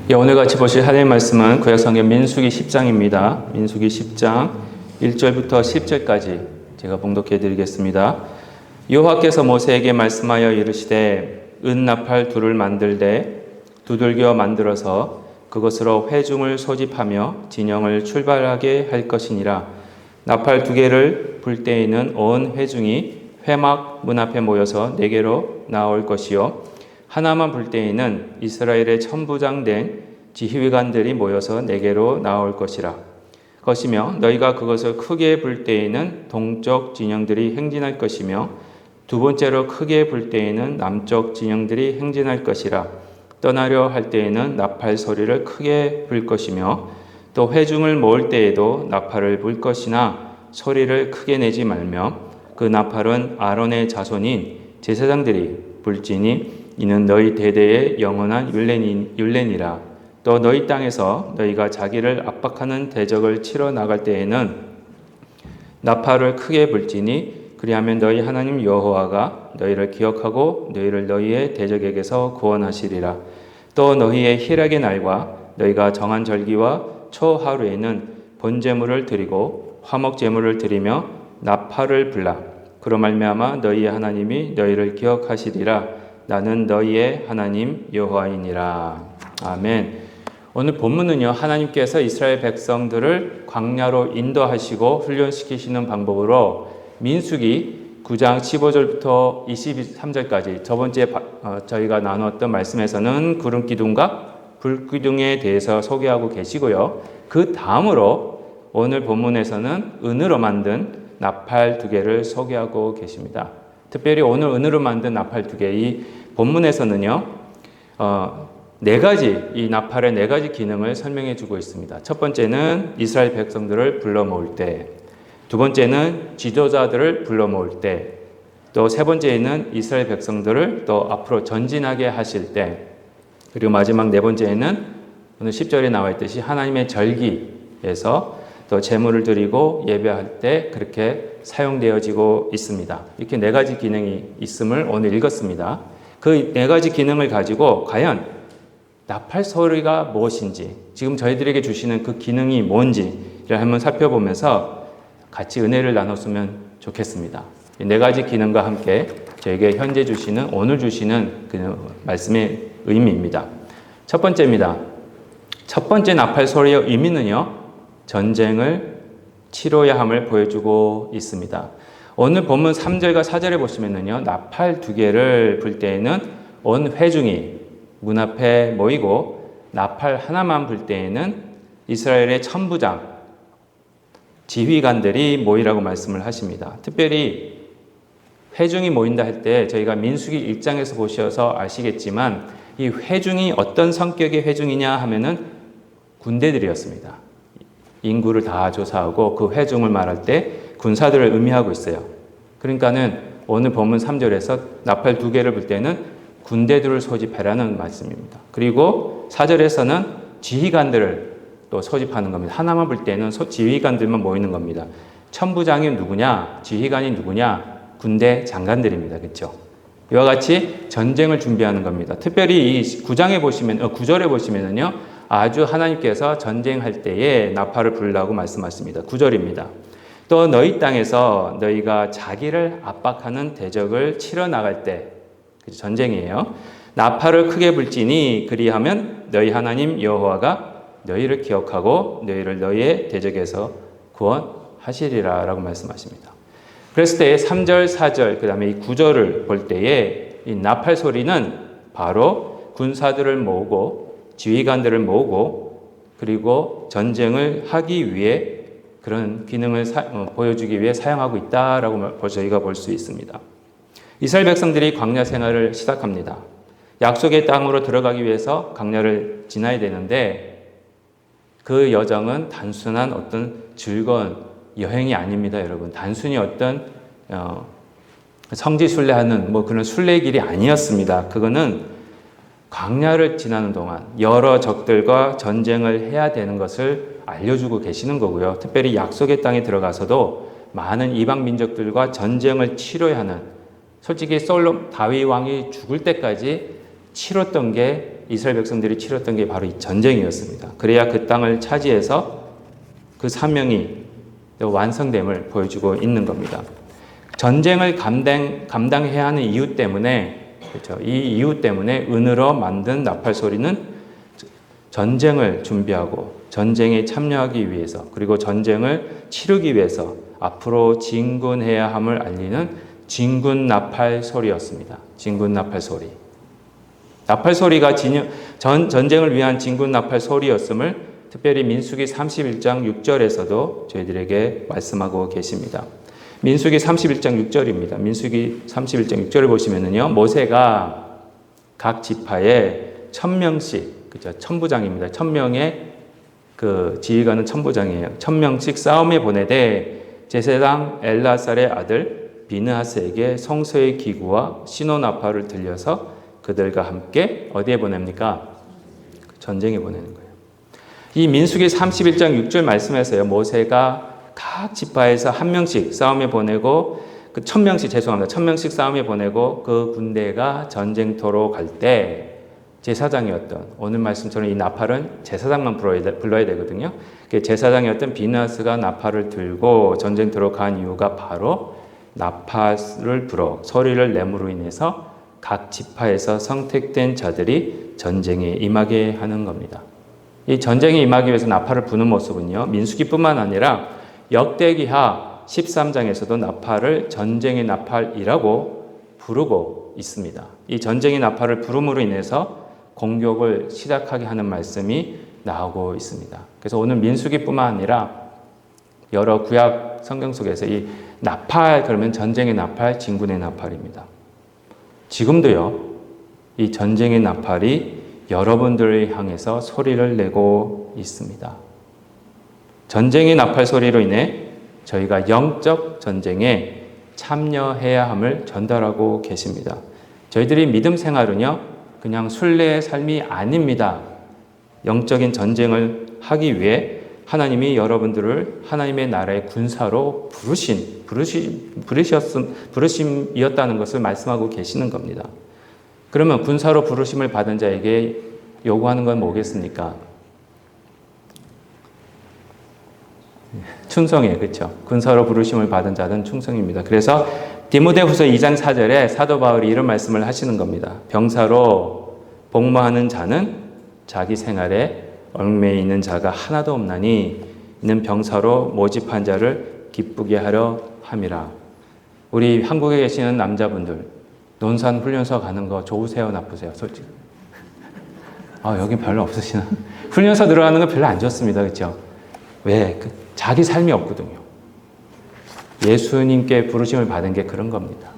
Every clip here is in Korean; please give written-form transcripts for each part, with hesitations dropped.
예, 오늘 같이 보실 하나님의 말씀은 구약성경 민수기 10장입니다. 민수기 10장 1절부터 10절까지 제가 봉독해 드리겠습니다. 여호와께서 모세에게 말씀하여 이르시되 은나팔 둘을 만들되 두들겨 만들어서 그것으로 회중을 소집하며 진영을 출발하게 할 것이니라. 나팔 두 개를 불 때에는 온 회중이 회막 문 앞에 모여서 네게로 나올 것이요 하나만 불 때에는 이스라엘의 천부장 된 지휘관들이 모여서 네게로 나올 것이라. 것이며 너희가 그것을 크게 불 때에는 동쪽 진영들이 행진할 것이며 두 번째로 크게 불 때에는 남쪽 진영들이 행진할 것이라. 떠나려 할 때에는 나팔 소리를 크게 불 것이며 또 회중을 모을 때에도 나팔을 불 것이나 소리를 크게 내지 말며 그 나팔은 아론의 자손인 제사장들이 불지니 이는 너희 대대의 영원한 율례니라. 또 너희 땅에서 너희가 자기를 압박하는 대적을 치러 나갈 때에는 나팔을 크게 불지니 그리하면 너희 하나님 여호와가 너희를 기억하고 너희를 너희의 대적에게서 구원하시리라. 또 너희의 희락의 날과 너희가 정한 절기와 초하루에는 번제물을 드리고 화목제물을 드리며 나팔을 불라. 그로 말미암아 너희의 하나님이 너희를 기억하시리라. 나는 너희의 하나님 여호와이니라. 아멘. 오늘 본문은요, 하나님께서 이스라엘 백성들을 광야로 인도하시고 훈련시키시는 방법으로 민수기 9장 15절부터 23절까지 저번주에 저희가 나누었던 말씀에서는 구름 기둥과 불 기둥에 대해서 소개하고 계시고요. 그 다음으로 오늘 본문에서는 은으로 만든 나팔 두 개를 소개하고 계십니다. 특별히 오늘 은으로 만든 나팔 두 개, 이 본문에서는요, 네 가지, 이 나팔의 네 가지 기능을 설명해 주고 있습니다. 첫 번째는 이스라엘 백성들을 불러 모을 때, 두 번째는 지도자들을 불러 모을 때, 또 세 번째는 이스라엘 백성들을 또 앞으로 전진하게 하실 때, 그리고 마지막 네 번째는 오늘 10절에 나와 있듯이 하나님의 절기에서 또 제물을 드리고 예배할 때 그렇게 사용되어지고 있습니다. 이렇게 네 가지 기능이 있음을 오늘 읽었습니다. 그 네 가지 기능을 가지고 과연 나팔 소리가 무엇인지, 지금 저희들에게 주시는 그 기능이 뭔지를 한번 살펴보면서 같이 은혜를 나눴으면 좋겠습니다. 이 네 가지 기능과 함께 저에게 현재 주시는, 오늘 주시는 그 말씀의 의미입니다. 첫 번째입니다. 첫 번째 나팔 소리의 의미는요, 전쟁을 치러야 함을 보여주고 있습니다. 오늘 본문 3절과 4절에 보시면은요, 나팔 두 개를 불 때에는 온 회중이 문 앞에 모이고 나팔 하나만 불 때에는 이스라엘의 천부장, 지휘관들이 모이라고 말씀을 하십니다. 특별히 회중이 모인다 할 때 저희가 민수기 1장에서 보셔서 아시겠지만 이 회중이 어떤 성격의 회중이냐 하면은 군대들이었습니다. 인구를 다 조사하고 그 회중을 말할 때 군사들을 의미하고 있어요. 그러니까는 오늘 본문 3절에서 나팔 두 개를 불 때는 군대들을 소집해라는 말씀입니다. 그리고 4절에서는 지휘관들을 또 소집하는 겁니다. 하나만 불 때는 지휘관들만 모이는 겁니다. 천부장이 누구냐? 지휘관이 누구냐? 군대 장관들입니다. 그렇죠? 이와 같이 전쟁을 준비하는 겁니다. 특별히 이 9절에 보시면은요, 아주 하나님께서 전쟁할 때에 나팔을 불라고 말씀하십니다. 9절입니다. 또 너희 땅에서 너희가 자기를 압박하는 대적을 치러 나갈 때, 전쟁이에요. 나팔을 크게 불지니 그리하면 너희 하나님 여호와가 너희를 기억하고 너희를 너희의 대적에서 구원하시리라 라고 말씀하십니다. 그랬을 때 3절, 4절, 그 다음에 이 9절을 볼 때에 이 나팔 소리는 바로 군사들을 모으고 지휘관들을 모으고 그리고 전쟁을 하기 위해 그런 기능을 보여주기 위해 사용하고 있다라고 저희가 볼 수 있습니다. 이스라엘 백성들이 광야 생활을 시작합니다. 약속의 땅으로 들어가기 위해서 광야를 지나야 되는데 그 여정은 단순한 어떤 즐거운 여행이 아닙니다, 여러분. 단순히 어떤 성지순례하는 그런 순례길이 아니었습니다. 그거는 광야를 지나는 동안 여러 적들과 전쟁을 해야 되는 것을 알려주고 계시는 거고요. 특별히 약속의 땅에 들어가서도 많은 이방 민족들과 전쟁을 치러야 하는, 솔직히 다윗 왕이 죽을 때까지 치렀던 게 이스라엘 백성들이 치렀던 게 바로 이 전쟁이었습니다. 그래야 그 땅을 차지해서 그 사명이 완성됨을 보여주고 있는 겁니다. 전쟁을 감당해야 하는 이유 때문에, 그렇죠? 이 이유 때문에 은으로 만든 나팔 소리는 전쟁을 준비하고 전쟁에 참여하기 위해서, 그리고 전쟁을 치르기 위해서 앞으로 진군해야 함을 알리는 진군 나팔 소리였습니다. 진군 나팔 소리. 나팔 소리가 전쟁을 위한 진군 나팔 소리였음을 특별히 민수기 31장 6절에서도 저희들에게 말씀하고 계십니다. 민수기 31장 6절입니다. 민수기 31장 6절을 보시면은요, 모세가 각 지파에 1000명씩, 그죠? 천부장입니다. 1000명의 그 지휘관은 천부장이에요. 1000명씩 싸움에 보내되 제사장 엘라살의 아들 비느하스에게 성소의 기구와 신호나팔을 들려서 그들과 함께 어디에 보냅니까? 전쟁에 보내는 거예요. 이 민수기 31장 6절 말씀에서요, 모세가 각 지파에서 한 명씩 싸움에 보내고, 1000명씩 싸움에 보내고, 그 군대가 전쟁터로 갈 때, 제사장이었던, 오늘 말씀처럼 이 나팔은 제사장만 불러야 되거든요. 제사장이었던 비느하스가 나팔을 들고 전쟁터로 간 이유가 바로 나팔을 불어 소리를 내므로 인해서 각 지파에서 선택된 자들이 전쟁에 임하게 하는 겁니다. 이 전쟁에 임하기 위해서 나팔을 부는 모습은요, 민수기뿐만 아니라 역대기하 13장에서도 나팔을 전쟁의 나팔이라고 부르고 있습니다. 이 전쟁의 나팔을 부름으로 인해서 공격을 시작하게 하는 말씀이 나오고 있습니다. 그래서 오늘 민수기뿐만 아니라 여러 구약 성경 속에서 이 나팔, 그러면 전쟁의 나팔, 진군의 나팔입니다. 지금도요, 이 전쟁의 나팔이 여러분들을 향해서 소리를 내고 있습니다. 전쟁의 나팔 소리로 인해 저희가 영적 전쟁에 참여해야 함을 전달하고 계십니다. 저희들이 믿음 생활은요, 그냥 순례의 삶이 아닙니다. 영적인 전쟁을 하기 위해 하나님이 여러분들을 하나님의 나라의 군사로 부르심이었다는 것을 말씀하고 계시는 겁니다. 그러면 군사로 부르심을 받은 자에게 요구하는 건 뭐겠습니까? 충성이에요. 그렇죠? 군사로 부르심을 받은 자는 충성입니다. 그래서 디모데후서 2장 4절에 사도 바울이 이런 말씀을 하시는 겁니다. 병사로 복무하는 자는 자기 생활에 얽매여 있는 자가 하나도 없나니 이는 병사로 모집한 자를 기쁘게 하려 함이라. 우리 한국에 계시는 남자분들 논산 훈련소 가는 거 좋으세요, 나쁘세요? 솔직히. 여긴 별로 없으시나? 훈련소 들어가는 건 별로 안 좋습니다. 그렇죠? 왜? 자기 삶이 없거든요. 예수님께 부르심을 받은 게 그런 겁니다.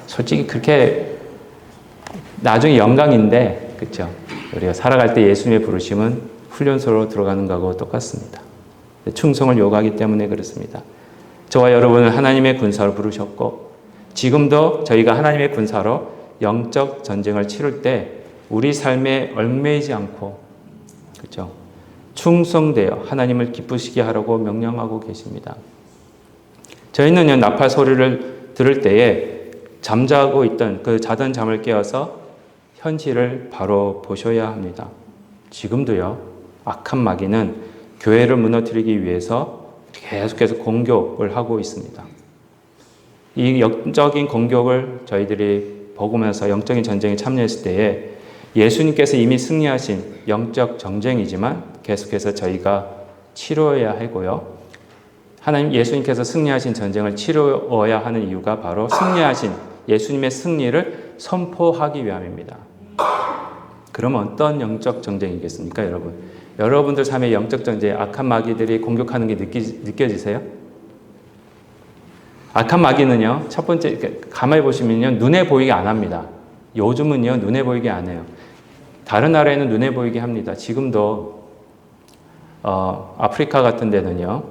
솔직히 그렇게 나중에 영광인데, 그렇죠? 우리가 살아갈 때 예수님의 부르심은 훈련소로 들어가는 거하고 똑같습니다. 충성을 요구하기 때문에 그렇습니다. 저와 여러분은 하나님의 군사로 부르셨고, 지금도 저희가 하나님의 군사로 영적 전쟁을 치를 때 우리 삶에 얽매이지 않고, 그렇죠? 충성되어 하나님을 기쁘시게 하라고 명령하고 계십니다. 저희는요, 나팔 소리를 들을 때에 잠자고 있던 그 자던 잠을 깨어서 현실을 바로 보셔야 합니다. 지금도요, 악한 마귀는 교회를 무너뜨리기 위해서 계속해서 공격을 하고 있습니다. 이 영적인 공격을 저희들이 보면서 영적인 전쟁에 참여했을 때에 예수님께서 이미 승리하신 영적 전쟁이지만 계속해서 저희가 치러야 하고요. 하나님 예수님께서 승리하신 전쟁을 치러야 하는 이유가 바로 승리하신 예수님의 승리를 선포하기 위함입니다. 그러면 어떤 영적 전쟁이겠습니까, 여러분? 여러분들 삶의 영적 전쟁, 악한 마귀들이 공격하는 게 느껴지세요? 악한 마귀는요, 첫 번째, 가만히 보시면요, 눈에 보이게 안 합니다. 요즘은요, 눈에 보이게 안 해요. 다른 나라에는 눈에 보이게 합니다. 지금도, 아프리카 같은 데는요,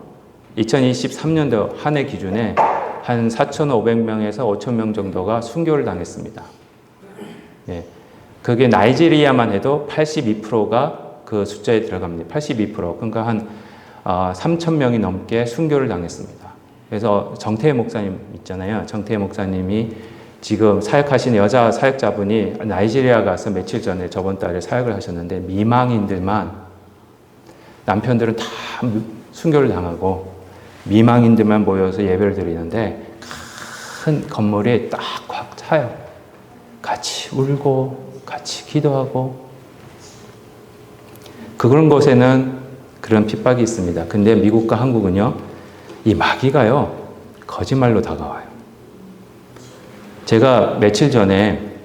2023년도 한 해 기준에 한 4,500명에서 5,000명 정도가 순교를 당했습니다. 예. 그게 나이지리아만 해도 82%가 그 숫자에 들어갑니다. 82%. 그러니까 한 3,000명이 넘게 순교를 당했습니다. 그래서 정태혜 목사님 있잖아요. 정태혜 목사님이 지금 사역하신 여자 사역자분이 나이지리아 가서 며칠 전에 저번 달에 사역을 하셨는데 미망인들만, 남편들은 다 순교를 당하고 미망인들만 모여서 예배를 드리는데 큰 건물이 딱 꽉 차요. 같이 울고 같이 기도하고. 그런 곳에는 그런 핍박이 있습니다. 근데 미국과 한국은요, 이 마귀가요 거짓말로 다가와요. 제가 며칠 전에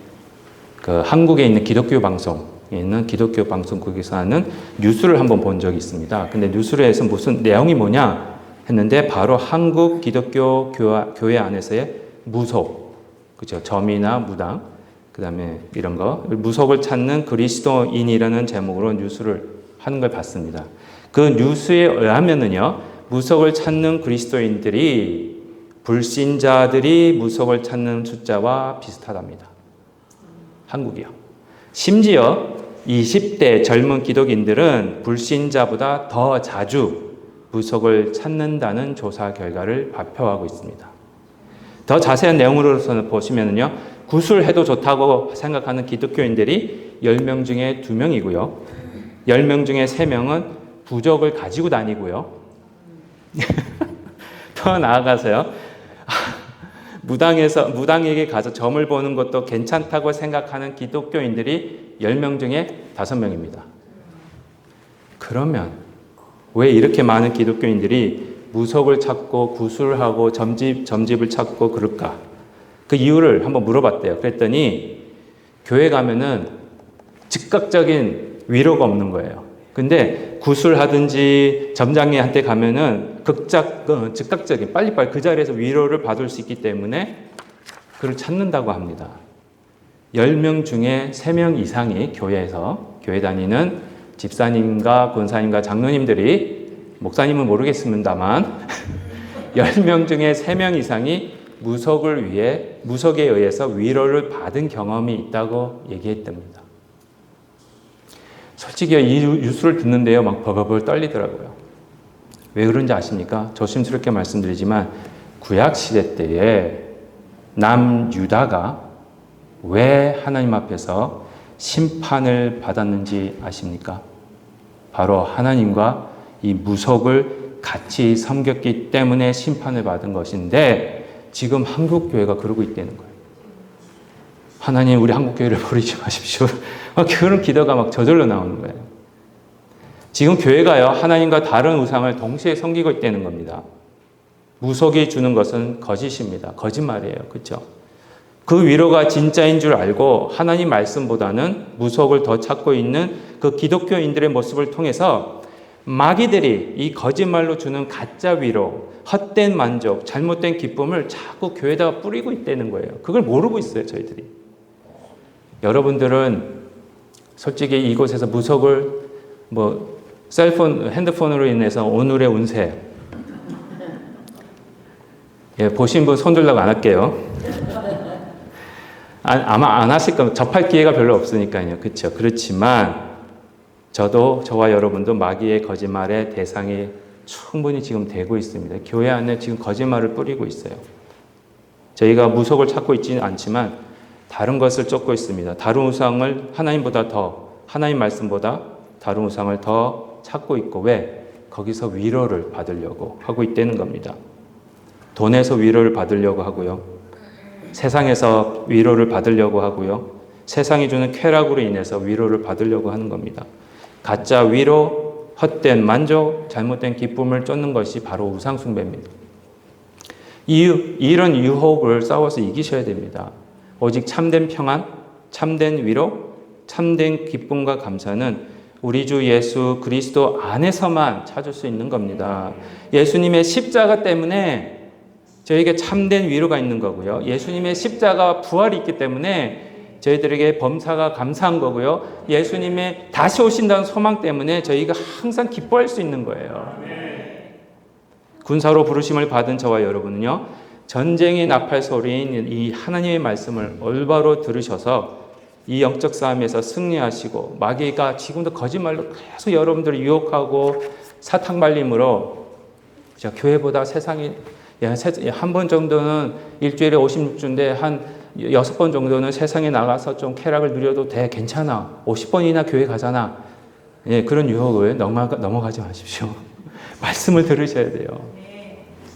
그 한국에 있는 기독교 방송에 있는 기독교 방송국에서 하는 뉴스를 한번 본 적이 있습니다. 근데 뉴스에서 무슨 내용이 뭐냐 했는데 바로 한국 기독교 교회 안에서의 무속, 그죠? 점이나 무당, 그 다음에 이런 거, 무속을 찾는 그리스도인이라는 제목으로 뉴스를 하는 걸 봤습니다. 그 뉴스에 의하면은요, 무속을 찾는 그리스도인들이 불신자들이 무속을 찾는 숫자와 비슷하답니다. 한국이요. 심지어 20대 젊은 기독인들은 불신자보다 더 자주 무속을 찾는다는 조사 결과를 발표하고 있습니다. 더 자세한 내용으로서는 보시면요, 구술해도 좋다고 생각하는 기독교인들이 10명 중에 2명이고요. 10명 중에 3명은 부적을 가지고 다니고요. 더 나아가서요, 무당에게 가서 점을 보는 것도 괜찮다고 생각하는 기독교인들이 10명 중에 5명입니다. 그러면 왜 이렇게 많은 기독교인들이 무속을 찾고 구술하고 점집을 찾고 그럴까? 그 이유를 한번 물어봤대요. 그랬더니 교회 가면은 즉각적인 위로가 없는 거예요. 근데 구술하든지 점장님한테 가면은 즉각적인 빨리빨리 그 자리에서 위로를 받을 수 있기 때문에 그를 찾는다고 합니다. 10명 중에 3명 이상이 교회 다니는 집사님과 권사님과 장로님들이, 목사님은 모르겠습니다만 10명 중에 3명 이상이 무속에 의해서 위로를 받은 경험이 있다고 얘기했답니다. 솔직히 이 뉴스를 듣는데요, 막 버버버 떨리더라고요. 왜 그런지 아십니까? 조심스럽게 말씀드리지만 구약시대 때에 남유다가 왜 하나님 앞에서 심판을 받았는지 아십니까? 바로 하나님과 이 무속을 같이 섬겼기 때문에 심판을 받은 것인데, 지금 한국교회가 그러고 있다는 거예요. 하나님, 우리 한국교회를 버리지 마십시오. 그런 기도가 막 저절로 나오는 거예요. 지금 교회가요, 하나님과 다른 우상을 동시에 섬기고 있다는 겁니다. 무속이 주는 것은 거짓입니다. 거짓말이에요. 그렇죠? 그 위로가 진짜인 줄 알고 하나님 말씀보다는 무속을 더 찾고 있는 그 기독교인들의 모습을 통해서 마귀들이 이 거짓말로 주는 가짜 위로, 헛된 만족, 잘못된 기쁨을 자꾸 교회에다가 뿌리고 있다는 거예요. 그걸 모르고 있어요, 저희들이. 여러분들은 솔직히 이곳에서 무속을 핸드폰으로 인해서 오늘의 운세, 보신 분 손 들라고 안 할게요. 아마 안 하실 겁니다. 접할 기회가 별로 없으니까요. 그렇죠. 그렇지만 저와 여러분도 마귀의 거짓말의 대상이 충분히 지금 되고 있습니다. 교회 안에 지금 거짓말을 뿌리고 있어요. 저희가 무속을 찾고 있지는 않지만 다른 것을 쫓고 있습니다. 다른 우상을 하나님 말씀보다 다른 우상을 더 찾고 있고, 왜? 거기서 위로를 받으려고 하고 있다는 겁니다. 돈에서 위로를 받으려고 하고요. 세상에서 위로를 받으려고 하고요. 세상이 주는 쾌락으로 인해서 위로를 받으려고 하는 겁니다. 가짜 위로, 헛된 만족, 잘못된 기쁨을 쫓는 것이 바로 우상 숭배입니다. 이런 유혹을 싸워서 이기셔야 됩니다. 오직 참된 평안, 참된 위로, 참된 기쁨과 감사는 우리 주 예수 그리스도 안에서만 찾을 수 있는 겁니다. 예수님의 십자가 때문에 저에게 참된 위로가 있는 거고요. 예수님의 십자가 부활이 있기 때문에 저희들에게 범사가 감사한 거고요. 예수님의 다시 오신다는 소망 때문에 저희가 항상 기뻐할 수 있는 거예요. 군사로 부르심을 받은 저와 여러분은요, 전쟁의 나팔 소리인 이 하나님의 말씀을 올바로 들으셔서 이 영적 싸움에서 승리하시고, 마귀가 지금도 거짓말로 계속 여러분들을 유혹하고 사탕 발림으로 교회보다 세상이 한 번 정도는 일주일에 56주인데 한 6번 정도는 세상에 나가서 좀 쾌락을 누려도 돼, 괜찮아. 50번이나 교회 가잖아. 예, 그런 유혹을 넘어가지 마십시오. 말씀을 들으셔야 돼요.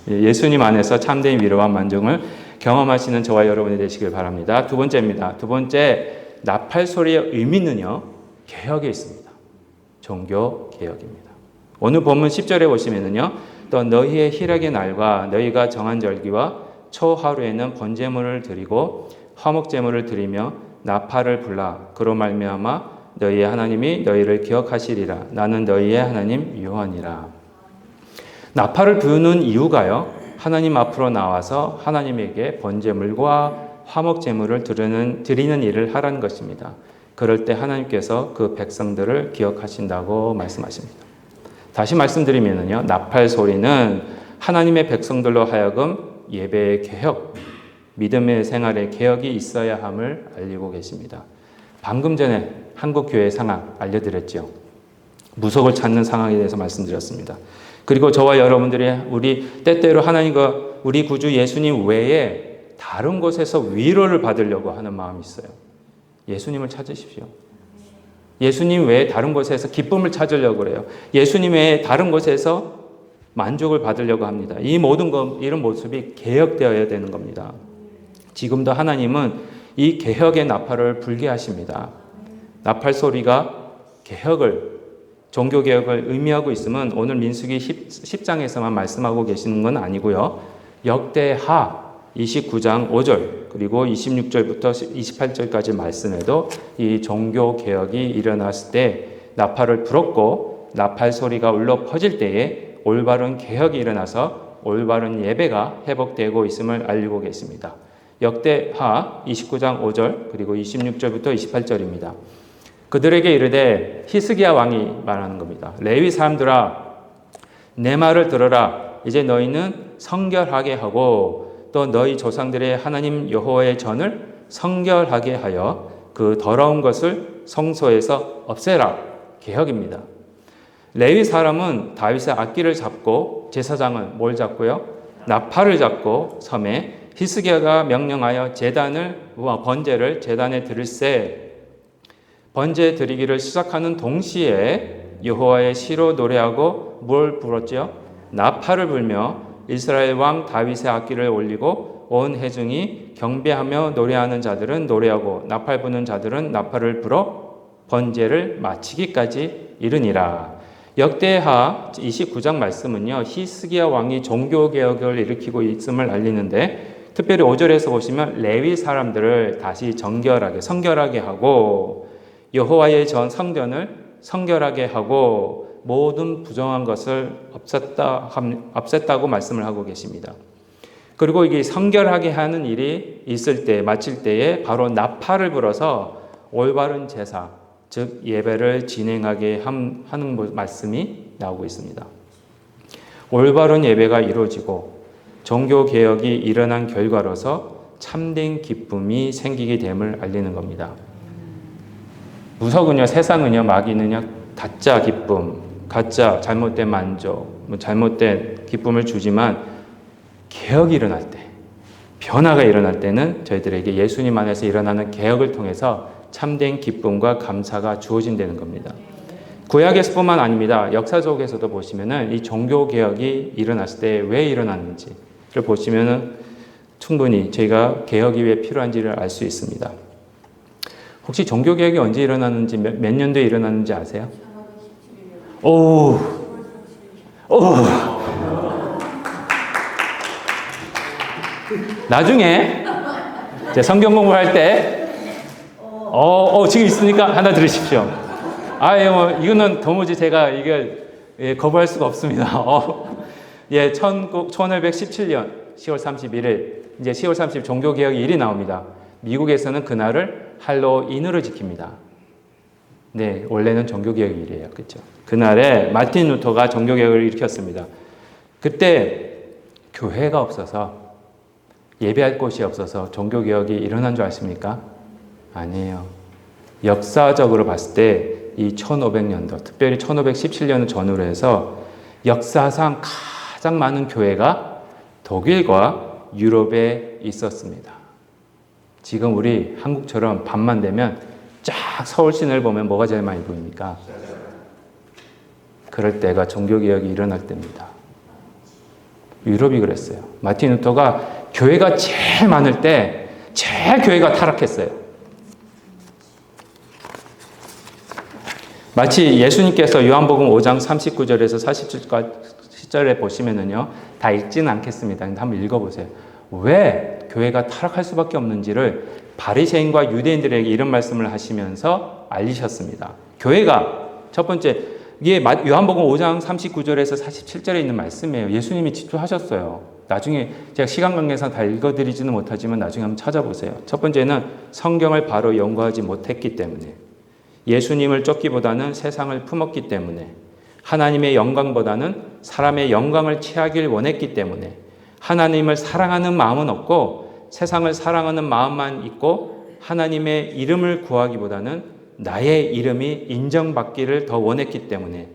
예수님 안에서 참된 위로와 만족을 경험하시는 저와 여러분이 되시길 바랍니다. 두 번째입니다. 두 번째, 나팔 소리의 의미는요, 개혁에 있습니다. 종교 개혁입니다. 오늘 본문 10절에 보시면은요, 또 너희의 희락의 날과 너희가 정한 절기와 초하루에는 번제물을 드리고 화목제물을 드리며 나팔을 불라. 그로 말미암아 너희의 하나님이 너희를 기억하시리라. 나는 너희의 하나님 여호와니라. 나팔을 부는 이유가요, 하나님 앞으로 나와서 하나님에게 번제물과 화목제물을 드리는 일을 하라는 것입니다. 그럴 때 하나님께서 그 백성들을 기억하신다고 말씀하십니다. 다시 말씀드리면요, 나팔 소리는 하나님의 백성들로 하여금 예배의 개혁, 믿음의 생활의 개혁이 있어야 함을 알리고 계십니다. 방금 전에 한국교회 상황 알려드렸죠. 무속을 찾는 상황에 대해서 말씀드렸습니다. 그리고 저와 여러분들이 우리 때때로 하나님과 우리 구주 예수님 외에 다른 곳에서 위로를 받으려고 하는 마음이 있어요. 예수님을 찾으십시오. 예수님 외에 다른 곳에서 기쁨을 찾으려고 그래요. 예수님 외에 다른 곳에서 만족을 받으려고 합니다. 이 모든 이런 모습이 개혁되어야 되는 겁니다. 지금도 하나님은 이 개혁의 나팔을 불게 하십니다. 나팔 소리가 개혁을, 종교개혁을 의미하고 있으면 오늘 민수기 10장에서만 말씀하고 계시는 건 아니고요. 역대하 29장 5절 그리고 26절부터 28절까지 말씀에도 이 종교개혁이 일어났을 때 나팔을 불었고 나팔 소리가 울려 퍼질 때에 올바른 개혁이 일어나서 올바른 예배가 회복되고 있음을 알리고 계십니다. 역대하 29장 5절 그리고 26절부터 28절입니다. 그들에게 이르되, 히스기야 왕이 말하는 겁니다. 레위 사람들아, 내 말을 들어라. 이제 너희는 성결하게 하고 또 너희 조상들의 하나님 여호와의 전을 성결하게 하여 그 더러운 것을 성소에서 없애라. 개혁입니다. 레위 사람은 다윗의 악기를 잡고, 제사장은 뭘 잡고요? 나팔을 잡고 섬에, 히스기야가 명령하여 번제를 제단에 드릴세. 번제 드리기를 시작하는 동시에 여호와의 시로 노래하고 뭘 불었죠? 나팔을 불며 이스라엘 왕 다윗의 악기를 올리고 온 회중이 경배하며 노래하는 자들은 노래하고 나팔 부는 자들은 나팔을 불어 번제를 마치기까지 이르니라. 역대하 29장 말씀은요, 히스기야 왕이 종교개혁을 일으키고 있음을 알리는데, 특별히 5절에서 보시면 레위 사람들을 다시 성결하게 하고 여호와의 전 성전을 성결하게 하고 모든 부정한 것을 없앴다고 말씀을 하고 계십니다. 그리고 이게 성결하게 하는 일이 있을 때, 마칠 때에 바로 나팔을 불어서 올바른 제사, 즉 예배를 진행하게 하는 말씀이 나오고 있습니다. 올바른 예배가 이루어지고 종교개혁이 일어난 결과로서 참된 기쁨이 생기게 됨을 알리는 겁니다. 무속은요, 세상은요, 마귀는요, 가짜 기쁨, 가짜 잘못된 만족, 잘못된 기쁨을 주지만 개혁이 일어날 때, 변화가 일어날 때는 저희들에게 예수님 안에서 일어나는 개혁을 통해서 참된 기쁨과 감사가 주어진다는 겁니다. 구약에서뿐만 아닙니다. 역사 속에서도 보시면은 이 종교개혁이 일어났을 때 왜 일어났는지를 보시면은 충분히 저희가 개혁이 왜 필요한지를 알 수 있습니다. 혹시 종교개혁이 언제 일어났는지, 몇 년도에 일어났는지 아세요? 나중에 제 성경 공부할 때 지금 있으니까 하나 들으십시오. 이거는 도무지 제가 이걸 거부할 수가 없습니다. 1517년 10월 31일, 이제 10월 30일 종교개혁의 일이 나옵니다. 미국에서는 그날을 할로윈으로 지킵니다. 네, 원래는 종교개혁의 일이에요. 그렇죠? 그날에 마틴 루터가 종교개혁을 일으켰습니다. 그때 교회가 없어서, 예배할 곳이 없어서 종교개혁이 일어난 줄 아십니까? 아니에요. 역사적으로 봤을 때 이 1500년도, 특별히 1517년을 전후로 해서 역사상 가장 많은 교회가 독일과 유럽에 있었습니다. 지금 우리 한국처럼 밤만 되면 쫙 서울 시내를 보면 뭐가 제일 많이 보입니까? 그럴 때가 종교개혁이 일어날 때입니다. 유럽이 그랬어요. 마틴 루터가 교회가 제일 많을 때 제일 교회가 타락했어요. 마치 예수님께서 요한복음 5장 39절에서 47절에 보시면은요, 다 읽지는 않겠습니다. 근데 한번 읽어보세요. 왜 교회가 타락할 수밖에 없는지를 바리새인과 유대인들에게 이런 말씀을 하시면서 알리셨습니다. 교회가 첫 번째, 이게 요한복음 5장 39절에서 47절에 있는 말씀이에요. 예수님이 직접 하셨어요. 나중에 제가 시간 관계상 다 읽어드리지는 못하지만 나중에 한번 찾아보세요. 첫 번째는 성경을 바로 연구하지 못했기 때문에, 예수님을 쫓기보다는 세상을 품었기 때문에, 하나님의 영광보다는 사람의 영광을 취하길 원했기 때문에, 하나님을 사랑하는 마음은 없고 세상을 사랑하는 마음만 있고 하나님의 이름을 구하기보다는 나의 이름이 인정받기를 더 원했기 때문에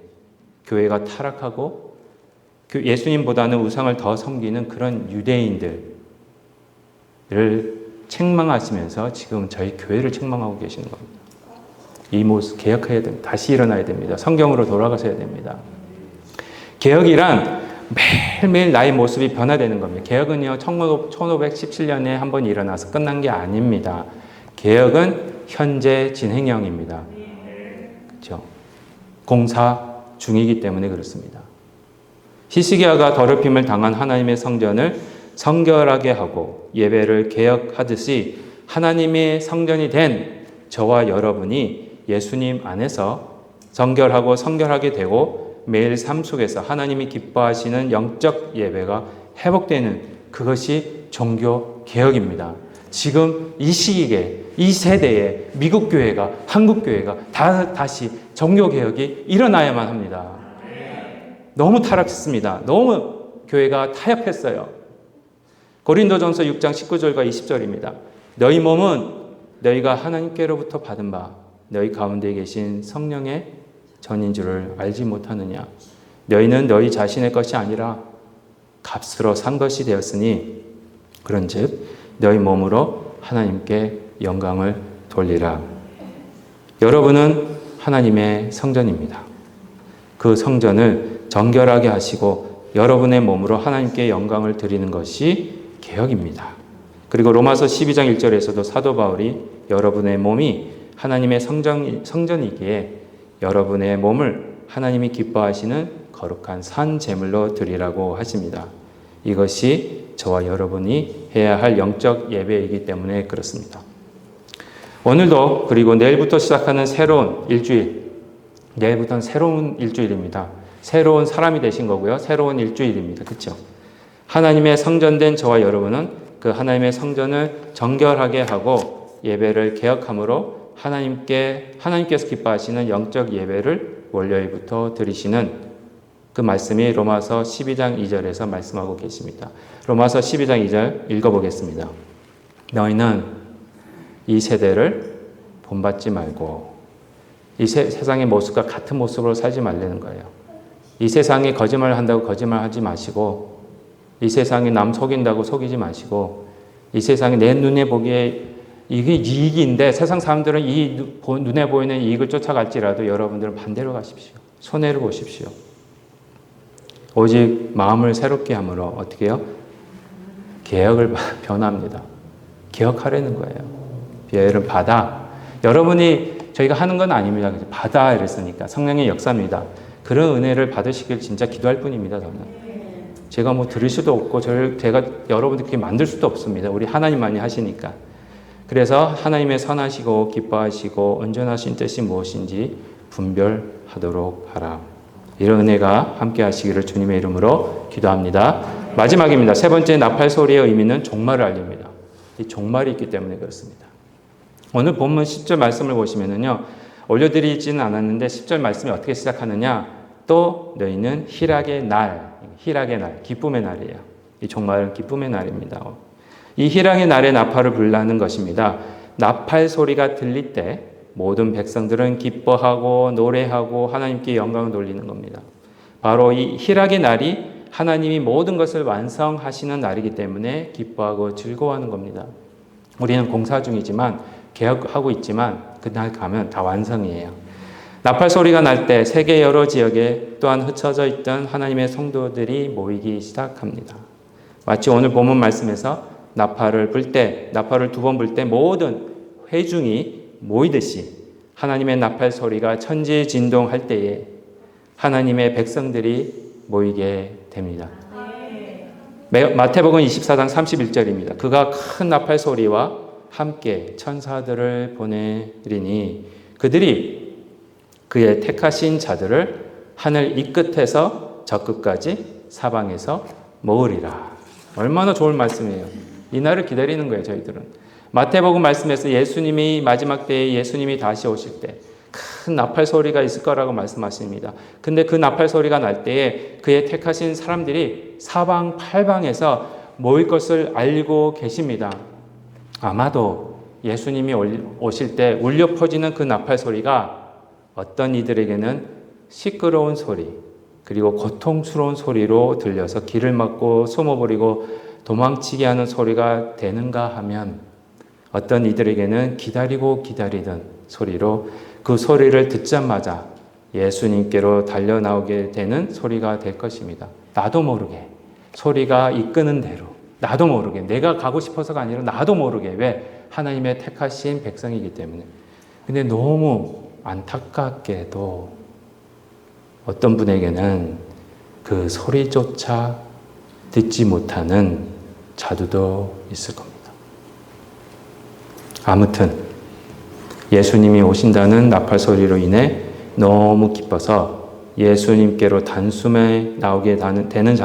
교회가 타락하고 예수님보다는 우상을 더 섬기는 그런 유대인들을 책망하시면서 지금 저희 교회를 책망하고 계시는 겁니다. 이 모습 개혁해야 됩니다. 다시 일어나야 됩니다. 성경으로 돌아가셔야 됩니다. 개혁이란 매일매일 나의 모습이 변화되는 겁니다. 개혁은요, 1517년에 한번 일어나서 끝난 게 아닙니다. 개혁은 현재 진행형입니다. 그렇죠? 공사 중이기 때문에 그렇습니다. 히스기야가 더럽힘을 당한 하나님의 성전을 성결하게 하고 예배를 개혁하듯이 하나님의 성전이 된 저와 여러분이 예수님 안에서 정결하고 성결하게 되고 매일 삶 속에서 하나님이 기뻐하시는 영적 예배가 회복되는 그것이 종교 개혁입니다. 지금 이 시기에 이 세대에 미국 교회가 한국 교회가 다시 종교 개혁이 일어나야만 합니다. 너무 타락했습니다. 너무 교회가 타협했어요. 고린도전서 6장 19절과 20절입니다. 너희 몸은 너희가 하나님께로부터 받은 바 너희 가운데 계신 성령의 전인 줄을 알지 못하느냐. 너희는 너희 자신의 것이 아니라 값으로 산 것이 되었으니 그런즉 너희 몸으로 하나님께 영광을 돌리라. 여러분은 하나님의 성전입니다. 그 성전을 정결하게 하시고 여러분의 몸으로 하나님께 영광을 드리는 것이 개혁입니다. 그리고 로마서 12장 1절에서도 사도 바울이 여러분의 몸이 하나님의 성전이기에 여러분의 몸을 하나님이 기뻐하시는 거룩한 산 제물로 드리라고 하십니다. 이것이 저와 여러분이 해야 할 영적 예배이기 때문에 그렇습니다. 오늘도 그리고 내일부터 시작하는 새로운 일주일, 내일부터는 새로운 일주일입니다. 새로운 사람이 되신 거고요. 새로운 일주일입니다. 그렇죠? 하나님의 성전된 저와 여러분은 그 하나님의 성전을 정결하게 하고 예배를 개혁함으로 하나님께서 기뻐하시는 영적 예배를 월요일부터 드리시는 그 말씀이 로마서 12장 2절에서 말씀하고 계십니다. 로마서 12장 2절 읽어보겠습니다. 너희는 이 세대를 본받지 말고 이 세상의 모습과 같은 모습으로 살지 말라는 거예요. 이 세상에 거짓말을 한다고 거짓말하지 마시고 이 세상에 남 속인다고 속이지 마시고 이 세상에 내 눈에 보기에 이게 이익인데 세상 사람들은 이 눈에 보이는 이익을 쫓아갈지라도 여러분들은 반대로 가십시오. 손해를 보십시오. 오직 마음을 새롭게 함으로 어떻게 해요? 개혁을 변합니다. 개혁하려는 거예요. 비애를 받아. 여러분이 저희가 하는 건 아닙니다. 받아 이랬으니까 성령의 역사입니다. 그런 은혜를 받으시길 진짜 기도할 뿐입니다. 저는 제가 뭐 들을 수도 없고 제가 여러분들 그렇게 만들 수도 없습니다. 우리 하나님만이 하시니까. 그래서 하나님의 선하시고 기뻐하시고 온전하신 뜻이 무엇인지 분별하도록 하라. 이런 은혜가 함께 하시기를 주님의 이름으로 기도합니다. 마지막입니다. 세 번째 나팔 소리의 의미는 종말을 알립니다. 이 종말이 있기 때문에 그렇습니다. 오늘 본문 10절 말씀을 보시면은요, 올려드리지는 않았는데 10절 말씀이 어떻게 시작하느냐? 또 너희는 희락의 날, 기쁨의 날이에요. 이 종말은 기쁨의 날입니다. 이 희락의 날에 나팔을 불라는 것입니다. 나팔 소리가 들릴 때 모든 백성들은 기뻐하고 노래하고 하나님께 영광을 돌리는 겁니다. 바로 이 희락의 날이 하나님이 모든 것을 완성하시는 날이기 때문에 기뻐하고 즐거워하는 겁니다. 우리는 공사 중이지만 개혁하고 있지만 그날 가면 다 완성이에요. 나팔 소리가 날 때 세계 여러 지역에 또한 흩어져 있던 하나님의 성도들이 모이기 시작합니다. 마치 오늘 본문 말씀에서 나팔을 두 번 불 때 모든 회중이 모이듯이 하나님의 나팔 소리가 천지진동할 때에 하나님의 백성들이 모이게 됩니다. 마태복음 24장 31절입니다. 그가 큰 나팔 소리와 함께 천사들을 보내리니 그들이 그의 택하신 자들을 하늘 이 끝에서 저 끝까지 사방에서 모으리라. 얼마나 좋은 말씀이에요. 이 날을 기다리는 거예요, 저희들은. 마태복음 말씀에서 예수님이 마지막 때에 예수님이 다시 오실 때 큰 나팔 소리가 있을 거라고 말씀하십니다. 근데 그 나팔 소리가 날 때에 그의 택하신 사람들이 사방 팔방에서 모일 것을 알고 계십니다. 아마도 예수님이 오실 때 울려 퍼지는 그 나팔 소리가 어떤 이들에게는 시끄러운 소리, 그리고 고통스러운 소리로 들려서 길을 막고 숨어버리고 도망치게 하는 소리가 되는가 하면 어떤 이들에게는 기다리고 기다리던 소리로 그 소리를 듣자마자 예수님께로 달려나오게 되는 소리가 될 것입니다. 나도 모르게 소리가 이끄는 대로 나도 모르게 내가 가고 싶어서가 아니라 나도 모르게 왜? 하나님의 택하신 백성이기 때문에. 근데 너무 안타깝게도 어떤 분에게는 그 소리조차 듣지 못하는 자들도 있을 겁니다. 아무튼 예수님이 오신다는 나팔 소리로 인해 너무 기뻐서 예수님께로 단숨에 나오게 되는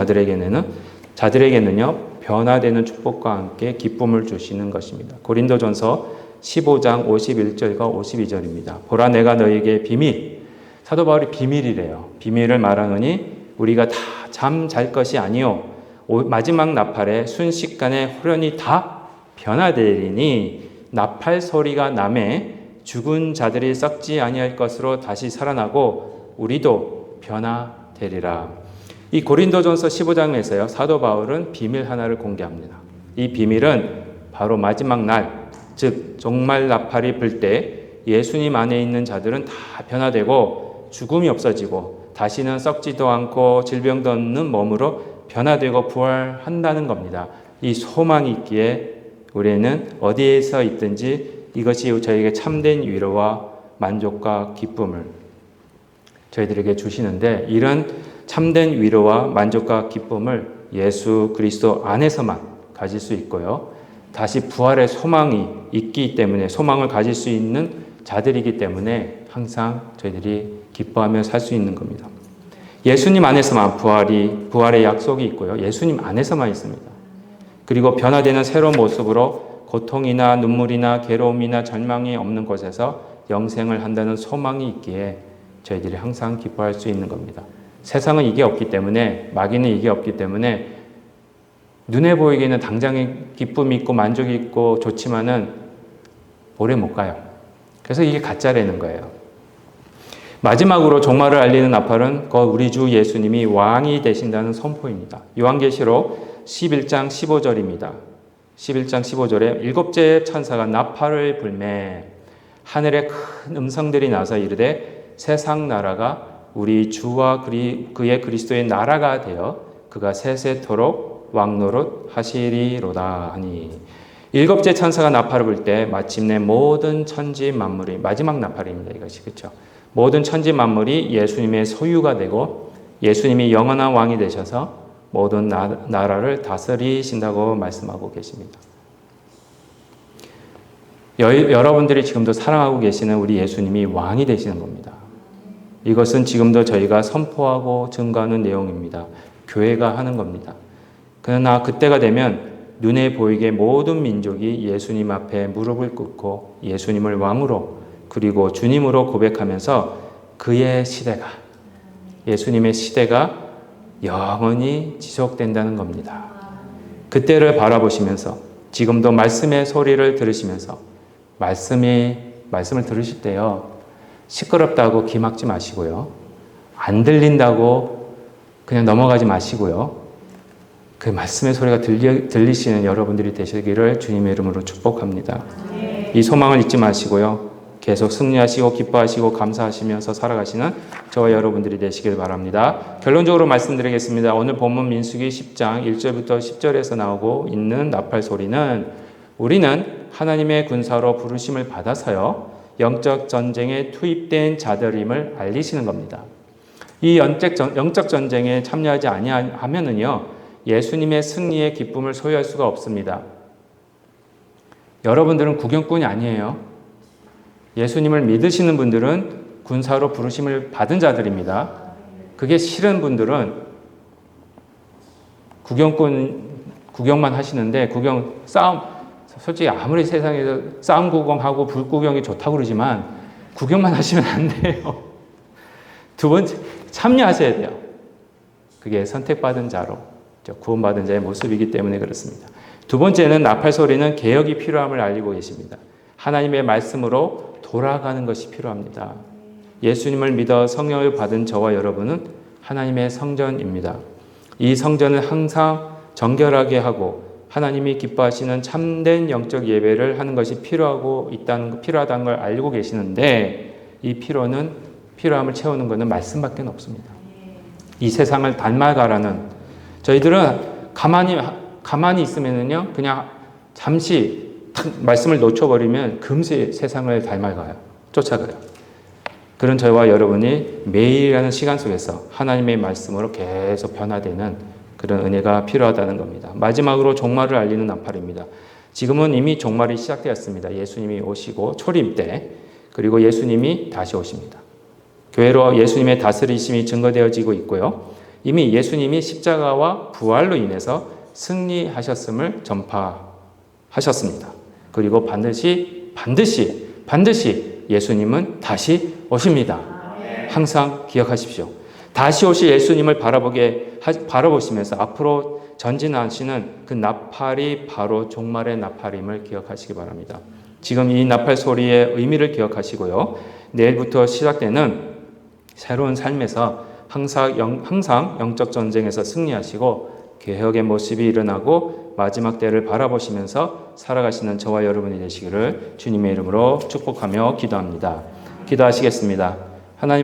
자들에게는요 변화되는 축복과 함께 기쁨을 주시는 것입니다. 고린도전서 15장 51절과 52절입니다. 보라 내가 너에게 비밀, 사도 바울이 비밀이래요. 비밀을 말하노니 우리가 다 잠 잘 것이 아니요 마지막 나팔에 순식간에 호련히 다 변화되리니 나팔 소리가 나매 죽은 자들이 썩지 아니할 것으로 다시 살아나고 우리도 변화되리라. 이 고린도전서 15장에서요 사도 바울은 비밀 하나를 공개합니다. 이 비밀은 바로 마지막 날, 즉 종말 나팔이 불 때 예수님 안에 있는 자들은 다 변화되고 죽음이 없어지고 다시는 썩지도 않고 질병도 없는 몸으로 변화되고 부활한다는 겁니다. 이 소망이 있기에 우리는 어디에서 있든지 이것이 저에게 참된 위로와 만족과 기쁨을 저희들에게 주시는데 이런 참된 위로와 만족과 기쁨을 예수 그리스도 안에서만 가질 수 있고요. 다시 부활의 소망이 있기 때문에 소망을 가질 수 있는 자들이기 때문에 항상 저희들이 기뻐하며 살 수 있는 겁니다. 예수님 안에서만 부활의 약속이 있고요. 예수님 안에서만 있습니다. 그리고 변화되는 새로운 모습으로 고통이나 눈물이나 괴로움이나 절망이 없는 곳에서 영생을 한다는 소망이 있기에 저희들이 항상 기뻐할 수 있는 겁니다. 세상은 이게 없기 때문에 마귀는 이게 없기 때문에 눈에 보이기에는 당장에 기쁨이 있고 만족이 있고 좋지만은 오래 못 가요. 그래서 이게 가짜라는 거예요. 마지막으로 종말을 알리는 나팔은 우리 주 예수님이 왕이 되신다는 선포입니다. 요한계시록 11장 15절입니다. 11장 15절에 일곱째 천사가 나팔을 불매 하늘에 큰 음성들이 나서 이르되 세상 나라가 우리 주와 그의 그리스도의 나라가 되어 그가 세세토록 왕노릇 하시리로다 하니 일곱째 천사가 나팔을 불 때 마침내 모든 천지 만물이 마지막 나팔입니다. 이것이 그렇죠. 모든 천지 만물이 예수님의 소유가 되고 예수님이 영원한 왕이 되셔서 모든 나라를 다스리신다고 말씀하고 계십니다. 여러분들이 지금도 사랑하고 계시는 우리 예수님이 왕이 되시는 겁니다. 이것은 지금도 저희가 선포하고 증거하는 내용입니다. 교회가 하는 겁니다. 그러나 그때가 되면 눈에 보이게 모든 민족이 예수님 앞에 무릎을 꿇고 예수님을 왕으로 그리고 주님으로 고백하면서 그의 시대가 예수님의 시대가 영원히 지속된다는 겁니다. 그때를 바라보시면서 지금도 말씀의 소리를 들으시면서 말씀을 들으실 때요 시끄럽다고 귀 막지 마시고요 안 들린다고 그냥 넘어가지 마시고요 그 말씀의 소리가 들리시는 여러분들이 되시기를 주님의 이름으로 축복합니다. 이 소망을 잊지 마시고요. 계속 승리하시고 기뻐하시고 감사하시면서 살아가시는 저와 여러분들이 되시길 바랍니다. 결론적으로 말씀드리겠습니다. 오늘 본문 민수기 10장 1절부터 10절에서 나오고 있는 나팔 소리는 우리는 하나님의 군사로 부르심을 받아서요. 영적 전쟁에 투입된 자들임을 알리시는 겁니다. 이 영적 전쟁에 참여하지 아니하면은요. 예수님의 승리의 기쁨을 소유할 수가 없습니다. 여러분들은 구경꾼이 아니에요. 예수님을 믿으시는 분들은 군사로 부르심을 받은 자들입니다. 그게 싫은 분들은 구경만 하시는데 솔직히 아무리 세상에서 싸움 구경하고 불 구경이 좋다고 그러지만 구경만 하시면 안 돼요. 두 번째, 참여하셔야 돼요. 그게 선택받은 자로 구원받은 자의 모습이기 때문에 그렇습니다. 두 번째는 나팔 소리는 개혁이 필요함을 알리고 계십니다. 하나님의 말씀으로 돌아가는 것이 필요합니다. 예수님을 믿어 성령을 받은 저와 여러분은 하나님의 성전입니다. 이 성전을 항상 정결하게 하고 하나님이 기뻐하시는 참된 영적 예배를 하는 것이 필요하다는 걸 알고 계시는데 이 필요함을 채우는 것은 말씀밖에 없습니다. 이 세상을 닮아가라는 저희들은 가만히 있으면요 그냥 잠시 말씀을 놓쳐버리면 금세 세상을 닮아가요. 쫓아가요. 그런 저와 여러분이 매일하는 시간 속에서 하나님의 말씀으로 계속 변화되는 그런 은혜가 필요하다는 겁니다. 마지막으로 종말을 알리는 나팔입니다. 지금은 이미 종말이 시작되었습니다. 예수님이 오시고 초림 때 그리고 예수님이 다시 오십니다. 교회로 예수님의 다스리심이 증거되어지고 있고요. 이미 예수님이 십자가와 부활로 인해서 승리하셨음을 전파하셨습니다. 그리고 반드시 예수님은 다시 오십니다. 항상 기억하십시오. 다시 오실 예수님을 바라보시면서 앞으로 전진하시는 그 나팔이 바로 종말의 나팔임을 기억하시기 바랍니다. 지금 이 나팔 소리의 의미를 기억하시고요. 내일부터 시작되는 새로운 삶에서 항상 영적 전쟁에서 승리하시고 개혁의 모습이 일어나고 마지막 때를 바라보시면서 살아가시는 저와 여러분이 되시기를 주님의 이름으로 축복하며 기도합니다. 기도하시겠습니다.